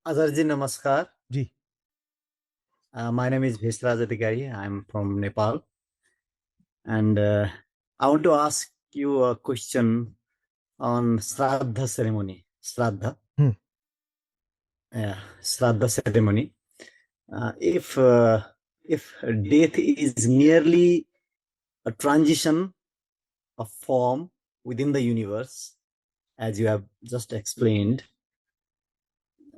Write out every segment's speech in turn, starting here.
Acharya Ji, namaskar. Ji. My name is Acharya. I'm from Nepal, and I want to ask you a question on shraddha ceremony. Shraddha, Hmm. yeah, shraddha ceremony. If death is merely a transition of form within the universe, as you have just explained,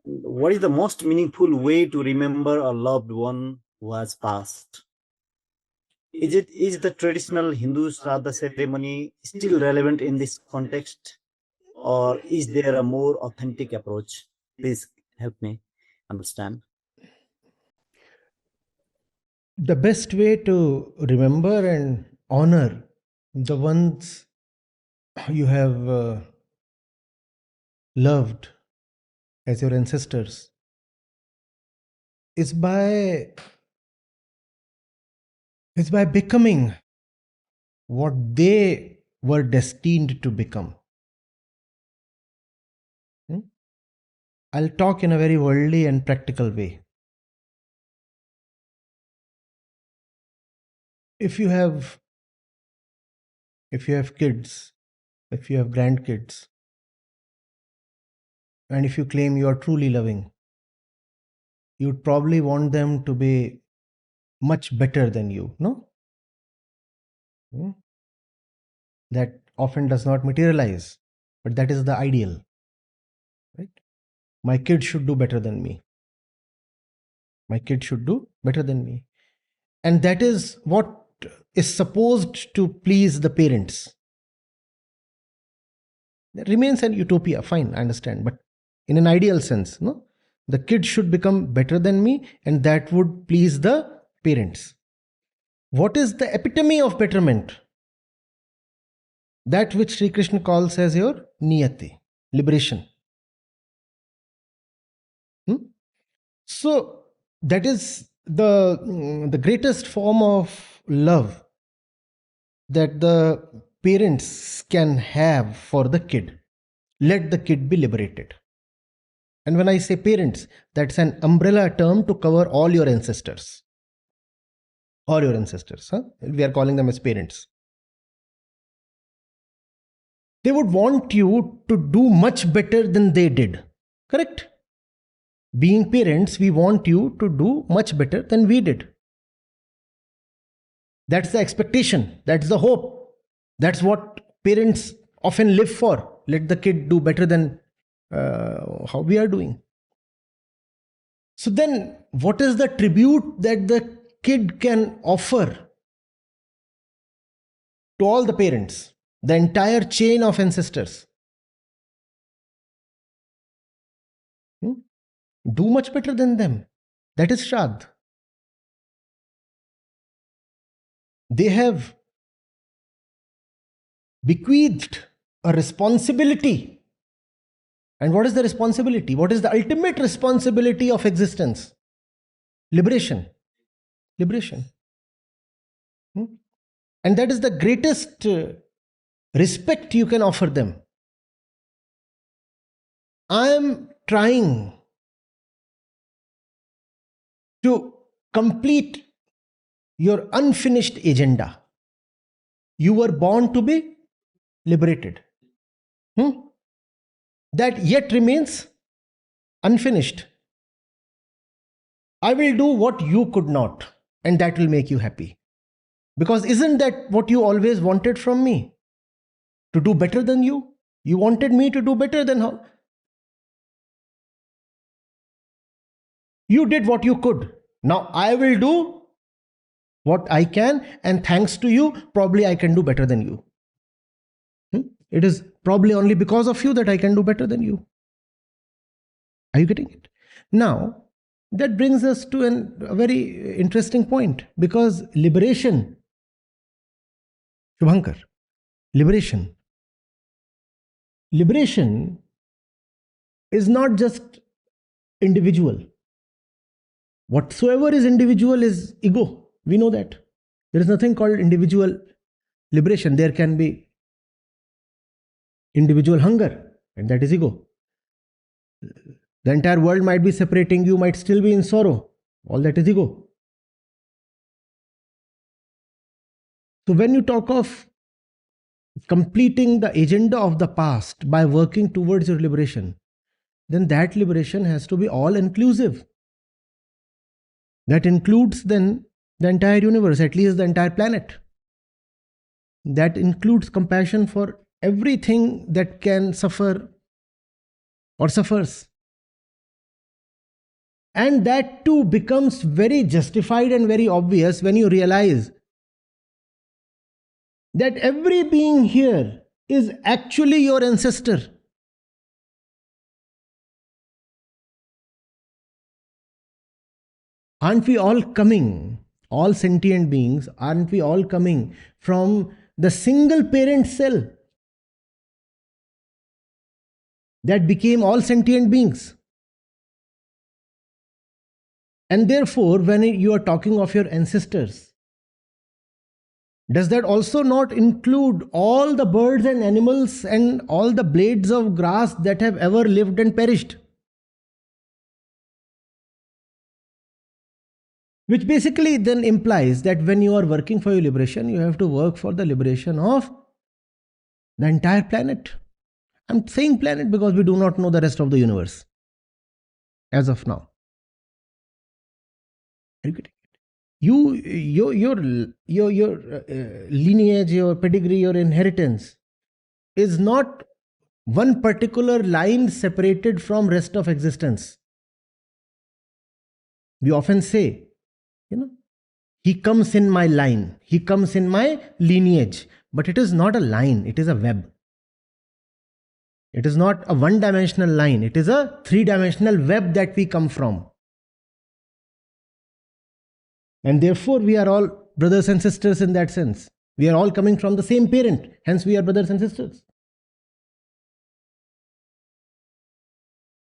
what is the most meaningful way to remember a loved one who has passed? Is the traditional Hindu Shraddha ceremony still relevant in this context, or is there a more authentic approach? Please help me understand. The best way to remember and honor the ones you have loved as your ancestors is by becoming what they were destined to become. Hmm? I'll talk in a very worldly and practical way. If you have kids, if you have grandkids, and if you claim you are truly loving, you'd probably want them to be much better than you, no? Hmm? That often does not materialize, but that is the ideal, right? My kid should do better than me. My kid should do better than me. And that is what is supposed to please the parents. It remains an utopia, fine, I understand, but in an ideal sense, no? The kid should become better than me, and that would please the parents. What is the epitome of betterment? That which Sri Krishna calls as your niyati, liberation. Hmm? So that is the greatest form of love that the parents can have for the kid. Let the kid be liberated. And when I say parents, that's an umbrella term to cover all your ancestors. All your ancestors. Huh? We are calling them as parents. They would want you to do much better than they did. Correct? Being parents, we want you to do much better than we did. That's the expectation. That's the hope. That's what parents often live for. Let the kid do better than how we are doing. So then, what is the tribute that the kid can offer to all the parents, the entire chain of ancestors? Hmm? Do much better than them. That is Shraddh. They have bequeathed a responsibility. And what is the responsibility? What is the ultimate responsibility of existence? Liberation. Liberation. Hmm? And that is the greatest respect you can offer them. I am trying to complete your unfinished agenda. You were born to be liberated. That yet remains unfinished. I will do what you could not, and that will make you happy. Because isn't that what you always wanted from me? To do better than you? You wanted me to do better than how? You did what you could. Now I will do what I can, and thanks to you, probably I can do better than you. It is probably only because of you that I can do better than you. Are you getting it? Now, that brings us to a very interesting point, because liberation, Shubhankar, liberation is not just individual. Whatsoever is individual is ego. We know that. There is nothing called individual liberation. There can be individual hunger, and that is ego. The entire world might be separating, you might still be in sorrow. All that is ego. So when you talk of completing the agenda of the past by working towards your liberation, then that liberation has to be all inclusive. That includes then the entire universe, at least the entire planet. That includes compassion for everything that can suffer or suffers. And that too becomes very justified and very obvious when you realize that every being here is actually your ancestor. Aren't we all coming, all sentient beings, aren't we all coming from the single parent cell that became all sentient beings? And therefore, when you are talking of your ancestors, does that also not include all the birds and animals and all the blades of grass that have ever lived and perished? Which basically then implies that when you are working for your liberation, you have to work for the liberation of the entire planet. I'm saying planet because we do not know the rest of the universe as of now. Your lineage, your pedigree, your inheritance is not one particular line separated from rest of existence. We often say, he comes in my line, he comes in my lineage, but it is not a line, it is a web. It is not a one-dimensional line, it is a three-dimensional web that we come from. And therefore, we are all brothers and sisters in that sense. We are all coming from the same parent, hence we are brothers and sisters.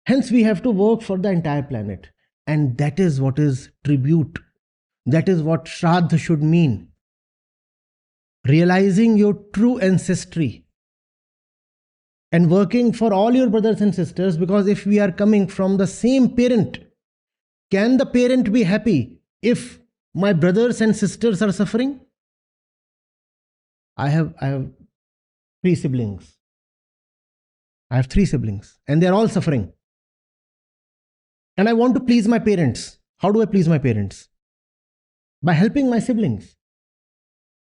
Hence, we have to work for the entire planet. And that is what is tribute. That is what shraddha should mean. Realizing your true ancestry and working for all your brothers and sisters, because if we are coming from the same parent, can the parent be happy if my brothers and sisters are suffering? I have 3 siblings. I have 3 siblings and they are all suffering. And I want to please my parents. How do I please my parents? By helping my siblings.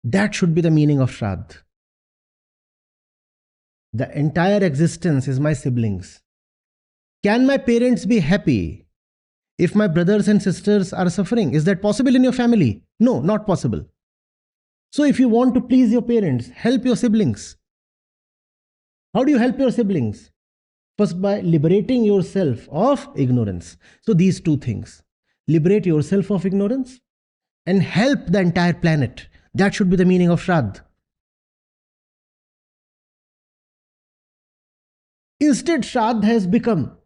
That should be the meaning of shraddha. The entire existence is my siblings. Can my parents be happy if my brothers and sisters are suffering? Is that possible in your family? No, not possible. So if you want to please your parents, help your siblings. How do you help your siblings? First, by liberating yourself of ignorance. So these 2 things. Liberate yourself of ignorance and help the entire planet. That should be the meaning of shraddha. Instead, shraddha has become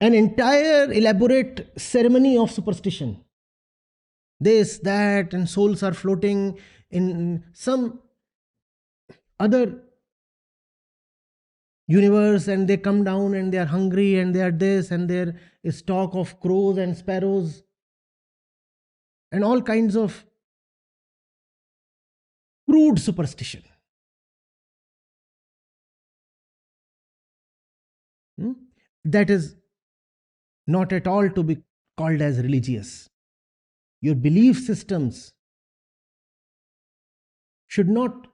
an entire elaborate ceremony of superstition. This, that, and souls are floating in some other universe and they come down and they are hungry and they are this and there is talk of crows and sparrows and all kinds of crude superstition. That is not at all to be called as religious. Your belief systems should not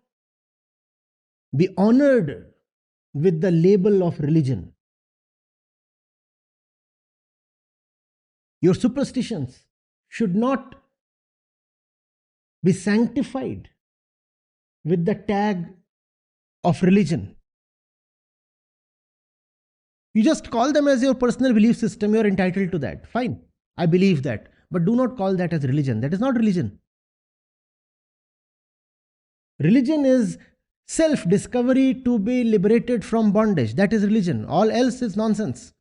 be honored with the label of religion. Your superstitions should not be sanctified with the tag of religion. You just call them as your personal belief system, you are entitled to that. Fine, I believe that. But do not call that as religion. That is not religion. Religion is self-discovery to be liberated from bondage. That is religion. All else is nonsense.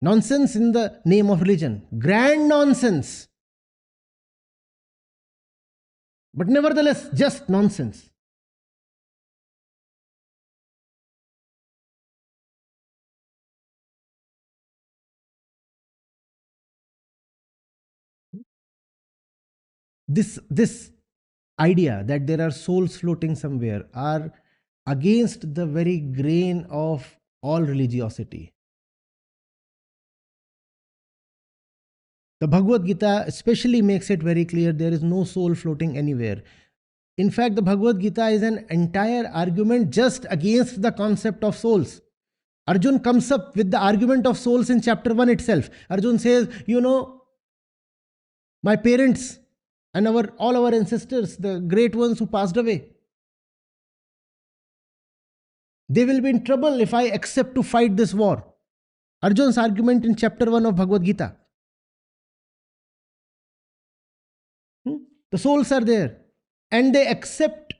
Nonsense in the name of religion. Grand nonsense. But nevertheless, just nonsense. this idea that there are souls floating somewhere are against the very grain of all religiosity. The Bhagavad Gita especially makes it very clear there is no soul floating anywhere. In fact, the Bhagavad Gita is an entire argument just against the concept of souls. Arjun comes up with the argument of souls in chapter 1 itself. Arjun says, my parents and all our ancestors, the great ones who passed away, they will be in trouble if I accept to fight this war. Arjun's argument in chapter 1 of Bhagavad Gita. The souls are there and they accept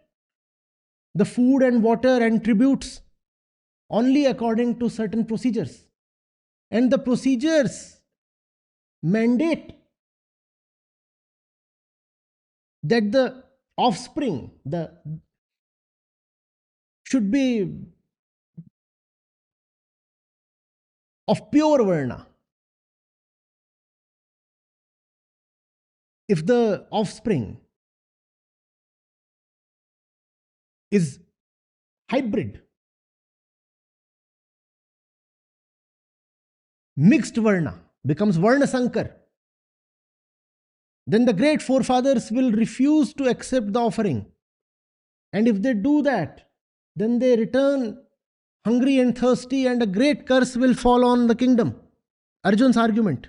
the food and water and tributes only according to certain procedures. And the procedures mandate that the offspring should be of pure varna. If the offspring is hybrid, mixed varna, becomes varna sankar, then the great forefathers will refuse to accept the offering. And if they do that, then they return hungry and thirsty, and a great curse will fall on the kingdom. Arjun's argument.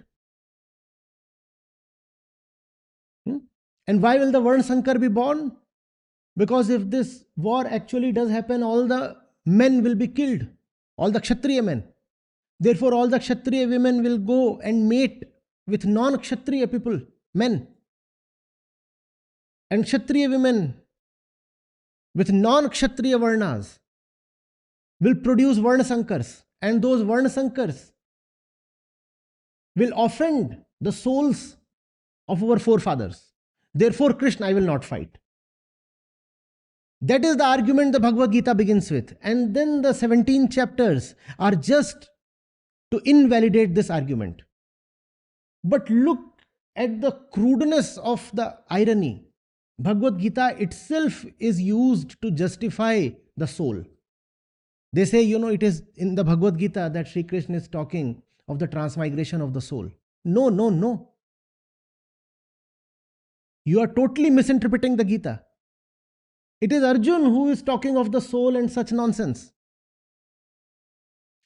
And why will the Varna Sankar be born? Because if this war actually does happen, all the men will be killed, all the Kshatriya men. Therefore, all the Kshatriya women will go and mate with non-Kshatriya people, men. And Kshatriya women with non-Kshatriya Varnas will produce Varna Sankars. And those Varna Sankars will offend the souls of our forefathers. Therefore, Krishna, I will not fight. That is the argument the Bhagavad Gita begins with. And then the 17 chapters are just to invalidate this argument. But look at the crudeness of the irony. Bhagavad Gita itself is used to justify the soul. They say, it is in the Bhagavad Gita that Sri Krishna is talking of the transmigration of the soul. No. You are totally misinterpreting the Gita. It is Arjun who is talking of the soul and such nonsense.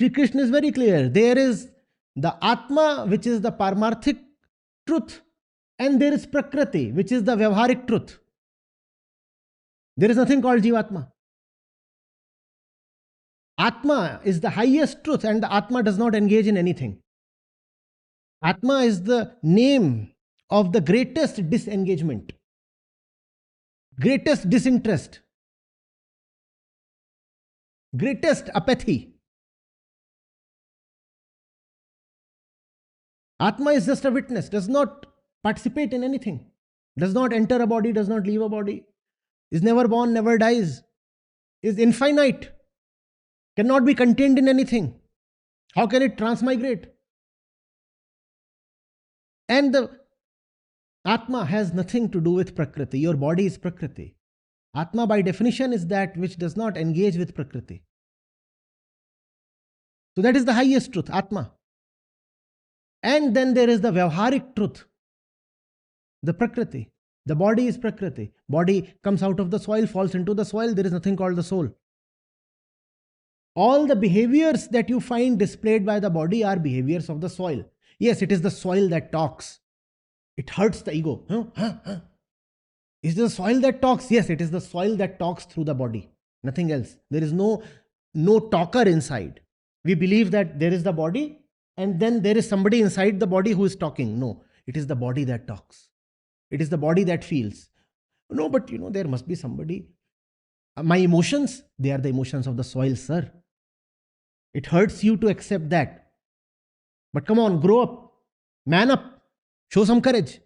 Sri Krishna is very clear. There is the Atma, which is the Paramarthic truth, and there is Prakriti, which is the Vyavharik truth. There is nothing called Jivatma. Atma is the highest truth, and the Atma does not engage in anything. Atma is the name of the greatest disengagement, greatest disinterest, greatest apathy. Atma is just a witness, does not participate in anything, does not enter a body, does not leave a body, is never born, never dies, is infinite, cannot be contained in anything. How can it transmigrate? And the Atma has nothing to do with Prakriti. Your body is Prakriti. Atma by definition is that which does not engage with Prakriti. So that is the highest truth, Atma. And then there is the Vyavharik truth, the Prakriti. The body is Prakriti. Body comes out of the soil, falls into the soil. There is nothing called the soul. All the behaviors that you find displayed by the body are behaviors of the soil. Yes, it is the soil that talks. It hurts the ego. Is it the soil that talks? Yes, it is the soil that talks through the body. Nothing else. There is no talker inside. We believe that there is the body and then there is somebody inside the body who is talking. No, it is the body that talks. It is the body that feels. No, but there must be somebody. My emotions, they are the emotions of the soil, sir. It hurts you to accept that. But come on, grow up. Man up. Show some courage.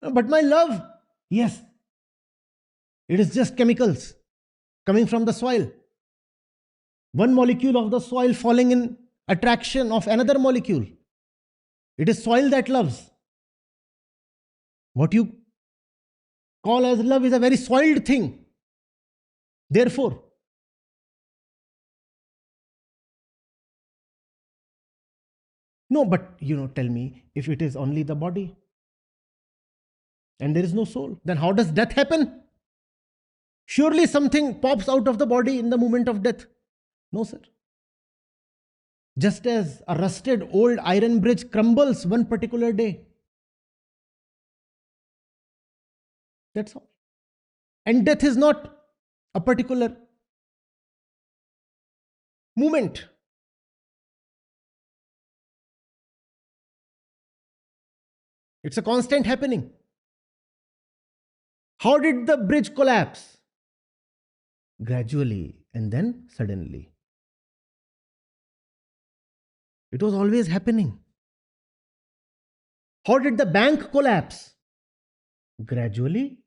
But my love, yes, it is just chemicals coming from the soil. One molecule of the soil falling in attraction of another molecule. It is soil that loves. What you call as love is a very soiled thing. Therefore, no, but tell me, if it is only the body and there is no soul, then how does death happen? Surely something pops out of the body in the moment of death. No, sir. Just as a rusted old iron bridge crumbles one particular day. That's all. And death is not a particular moment. It's a constant happening. How did the bridge collapse? Gradually and then suddenly. It was always happening. How did the bank collapse? Gradually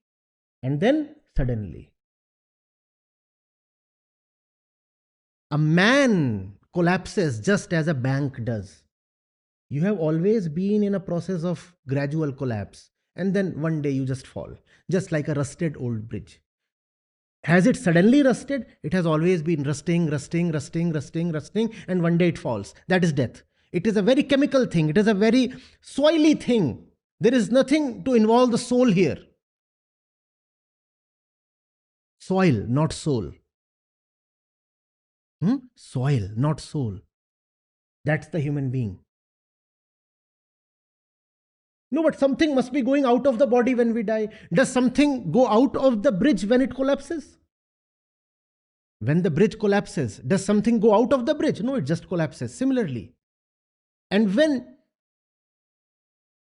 and then suddenly. A man collapses just as a bank does. You have always been in a process of gradual collapse, and then one day you just fall, just like a rusted old bridge. Has it suddenly rusted? It has always been rusting, and one day it falls. That is death. It is a very chemical thing. It is a very soily thing. There is nothing to involve the soul here. Soil, not soul. Soil, not soul. That's the human being. No, but something must be going out of the body when we die. Does something go out of the bridge when it collapses? When the bridge collapses, does something go out of the bridge? No, it just collapses. Similarly, and when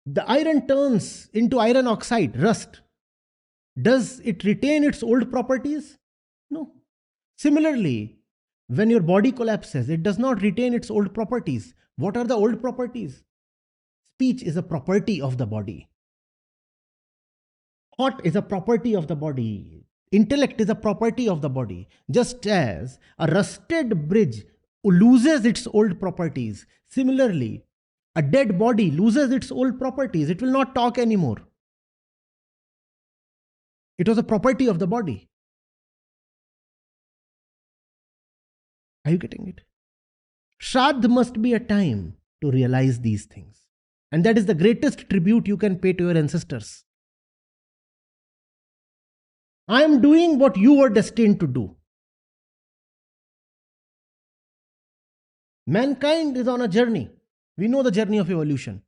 the iron turns into iron oxide, rust, does it retain its old properties? No. Similarly, when your body collapses, it does not retain its old properties. What are the old properties? Speech is a property of the body. Thought is a property of the body. Intellect is a property of the body. Just as a rusted bridge loses its old properties, similarly, a dead body loses its old properties. It will not talk anymore. It was a property of the body. Are you getting it? Shraddh must be a time to realize these things. And that is the greatest tribute you can pay to your ancestors. I am doing what you were destined to do. Mankind is on a journey. We know the journey of evolution.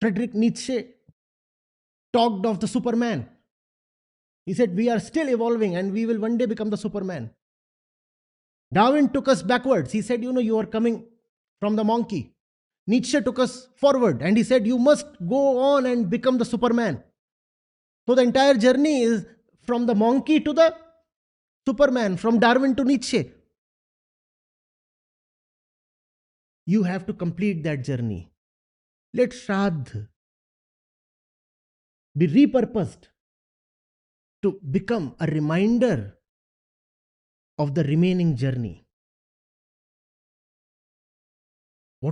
Friedrich Nietzsche talked of the Superman. He said, we are still evolving and we will one day become the Superman. Darwin took us backwards. He said, you are coming from the monkey. Nietzsche took us forward and he said, you must go on and become the Superman. So the entire journey is from the monkey to the Superman, from Darwin to Nietzsche. You have to complete that journey. Let Shraddh be repurposed to become a reminder of the remaining journey.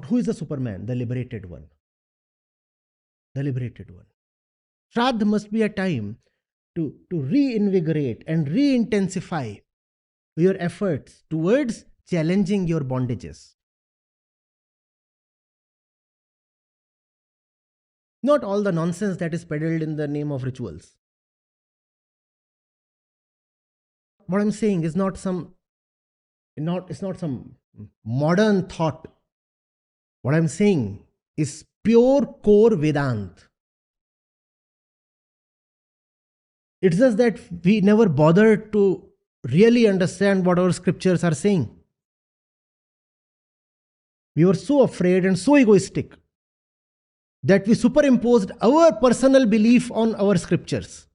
Who is the Superman? The liberated one. The liberated one. Shraddh must be a time to reinvigorate and re-intensify your efforts towards challenging your bondages. Not all the nonsense that is peddled in the name of rituals. What I'm saying is it's not some modern thought. What I'm saying is pure core Vedant. It's just that we never bothered to really understand what our scriptures are saying. We were so afraid and so egoistic that we superimposed our personal belief on our scriptures.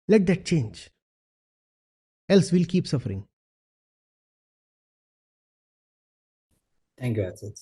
Let that change. Else we'll keep suffering. Thank you, Acharya.